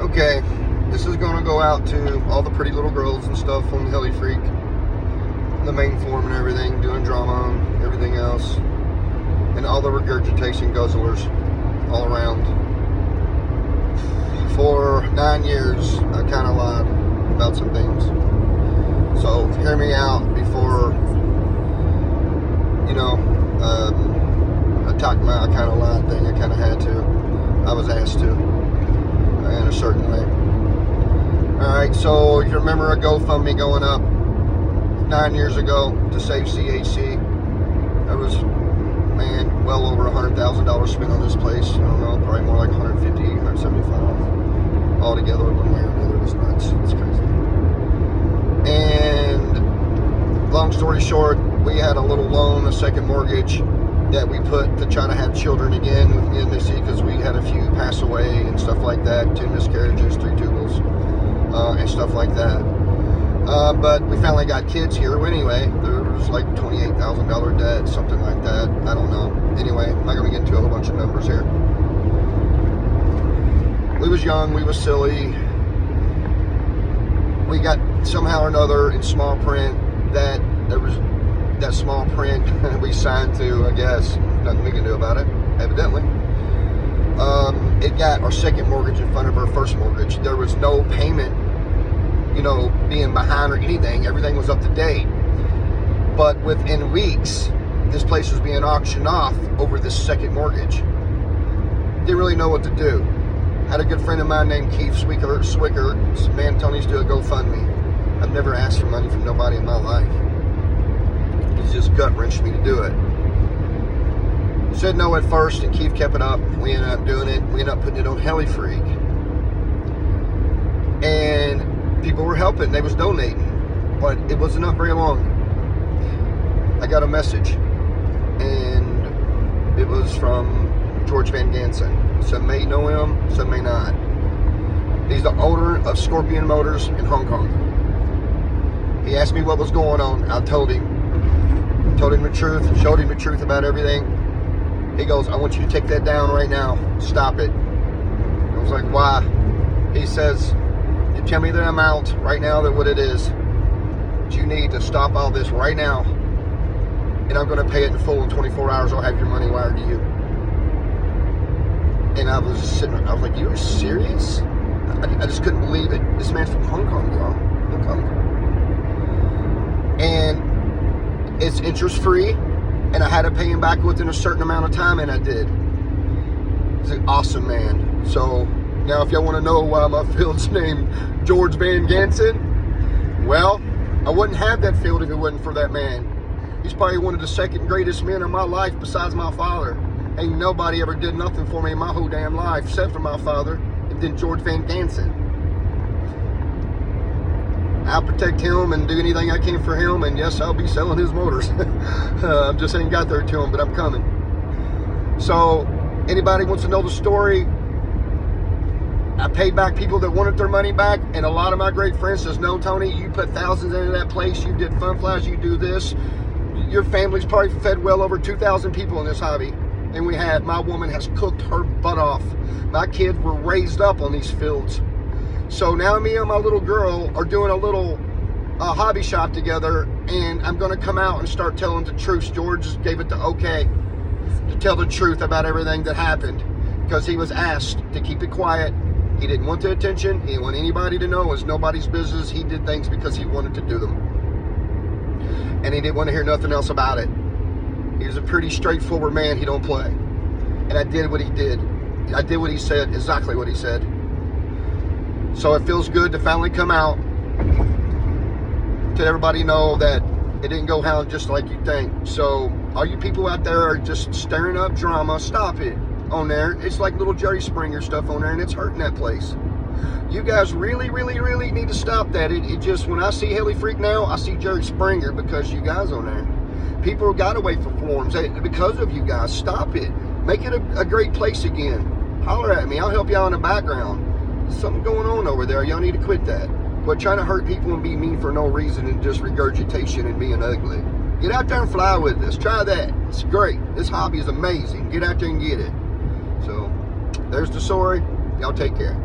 Okay, this is going to go out to all the pretty little girls and stuff on the Helifreak, the main forum and everything, doing drama and everything else, and all the regurgitation guzzlers all around. For 9 years, I kind of lied about some things. So hear me out before, attack my kind of lied thing. I kind of had to. I was asked to, in a certain way. Alright, so if you remember a GoFundMe going up 9 years ago to save CHC, that was, man, well over $100,000 spent on this place. I don't know, probably more like 150, 175 altogether, one way or another. It was nuts. It's crazy. And long story short, we had a little loan, a second mortgage that we put to try to have children again with me and Missy, because we had a few pass away and stuff like that, 2 miscarriages, 3 tubals, and stuff like that. But we finally got kids here anyway. There was like $28,000 debt, something like that. I don't know. Anyway, I'm not going to get into a whole bunch of numbers here. We was young, we was silly. We got somehow or another in small print that there was that small print we signed to, I guess. Nothing we can do about it, evidently. It got our second mortgage in front of our first mortgage. There was no payment, being behind or anything. Everything was up to date. But within weeks, this place was being auctioned off over this second mortgage. Didn't really know what to do. Had a good friend of mine named Keith Swicker. Man, Tony's do a GoFundMe. I've never asked for money from nobody in my life. He's just gut-wrenched me to do it. Said no at first, and Keith kept it up. We ended up doing it. We ended up putting it on Helifreak. And people were helping. They was donating. But it wasn't up very long. I got a message. And it was from George Van Gansen. Some may know him, some may not. He's the owner of Scorpion Motors in Hong Kong. He asked me what was going on. I told him the truth, showed him the truth about everything. He goes, I want you to take that down right now. Stop it. I was like, why? He says, you tell me the amount right now, that what it is that you need to stop all this right now, and I'm going to pay it in full in 24 hours. I'll have your money wired to you. And I was sitting there, I was like, you are serious? I just couldn't believe it. This man's from Hong Kong, y'all. Hong Kong. And it's interest free, and I had to pay him back within a certain amount of time, and I did. He's an awesome man. So now if y'all want to know why my field's named George Van Gansen, well, I wouldn't have that field if it wasn't for that man. He's probably one of the second greatest men in my life besides my father. Ain't nobody ever did nothing for me in my whole damn life except for my father, and then George Van Gansen. I'll protect him and do anything I can for him, and yes, I'll be selling his motors. I just ain't got there to him, but I'm coming. So, anybody wants to know the story, I paid back people that wanted their money back, and a lot of my great friends says, no, Tony, you put thousands into that place, you did fun flies, you do this. Your family's probably fed well over 2,000 people in this hobby. And my woman has cooked her butt off. My kids were raised up on these fields. So now me and my little girl are doing a little hobby shop together, and I'm going to come out and start telling the truth. George gave it the okay to tell the truth about everything that happened, because he was asked to keep it quiet. He didn't want the attention. He didn't want anybody to know. It was nobody's business. He did things because he wanted to do them. And he didn't want to hear nothing else about it. He was a pretty straightforward man. He don't play. And I did what he did. I did what he said, exactly what he said. So it feels good to finally come out to everybody know that it didn't go down just like you think. So all you people out there are just stirring up drama, stop it on there. It's like little Jerry Springer stuff on there, and it's hurting that place. You guys really, really, really need to stop that. It just, when I see Helifreak now, I see Jerry Springer, because you guys on there. People got away from forums because of you guys. Stop it. Make it a great place again. Holler at me. I'll help y'all in the background. There's something going on over there. Y'all need to quit that. Quit trying to hurt people and be mean for no reason and just regurgitation and being ugly. Get out there and fly with this. Try that. It's great. This hobby is amazing. Get out there and get it. So, there's the story. Y'all take care.